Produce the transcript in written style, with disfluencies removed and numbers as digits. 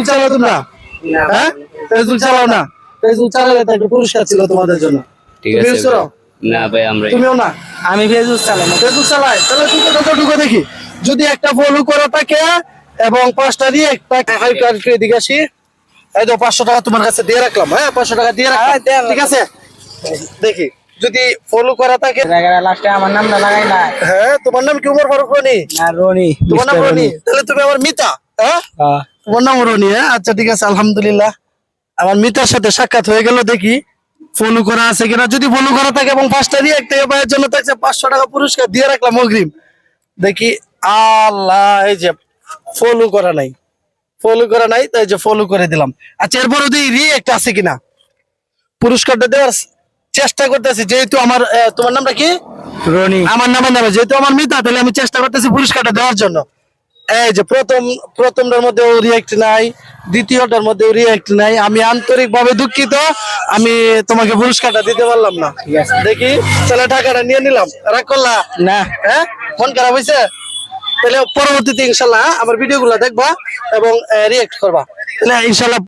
Facebook চালাও তোমরা? হ্যাঁ, ফেসবুক চালাও না? ফেসবুক চালালে তো একটা পুরস্কার ছিল তোমাদের জন্য। ঠিক তুমি আছে use করো? না ভাই আমরা তুমিও না? আমি ফেসবুক চালাই না। ফেসবুক চালাই? তাহলে তুমি ঢুকো দেখি। যদি একটা ফলো করা থাকে এবং 5টা দিয়ে একটা এদিকে আসি। এই তো 500 টাকা তোমার কাছে দিয়ে রাখলাম। হ্যাঁ, 500 টাকা দিয়ে রাখলাম, ঠিক আছে? দেখি যদি ফলো করা থাকে। লাস্টে আমার নামটা লাগাই না। হ্যাঁ, তোমার নাম কি? উমর ফারুক রনি? না, রনি। তোমার নাম রনি? তাহলে তুমি আমার মিতা। হ্যাঁ, তোমার নাম রনি? হ্যাঁ, আচ্ছা ঠিক আছে, আলহামদুলিল্লাহ আমার মিতার সাথে সাক্ষাৎ হয়ে গেল। দেখি ফলো করা আছে কিনা। যদি ফলো করা থাকে এবং 5টা দিয়ে একটা ভাইয়ের জন্য থাকছে 500 টাকা পুরস্কার দিয়ে রাখলাম অগ্রিম। দেখি। আল্লাহ, এই যে ফলো করা নাই, ফলো করা নাই, তাই যে ফলো করে দিলাম। আচ্ছা, এরপর যদি রিঅ্যাক্ট আছে কিনা পুরস্কারটা দেওয়ার চেষ্টা করতেছি। যেহেতু আমার তোমার নামটা কি? রনি। আমার নামের নামে যেহেতু আমার মিতা, তাহলে আমি চেষ্টা করতেছি পুরস্কারটা দেওয়ার জন্য। এই যে প্রথমটার মধ্যে রিঅ্যাক্ট নাই, দ্বিতীয়টার মধ্যে রিঅ্যাক্ট নাই। আমি আন্তরিক ভাবে দুঃখিত, আমি তোমাকে পুরস্কারটা দিতে পারলাম না। দেখি, তাহলে টাকাটা নিয়ে নিলাম। রাগ করলা না। হ্যাঁ, মন খারাপ হয়েছে? তাহলে পরবর্তীতে ইনশাল্লাহ আমার ভিডিও গুলা দেখবা এবং রিঅ্যাক্ট করবা, তাহলে ইনশাল্লাহ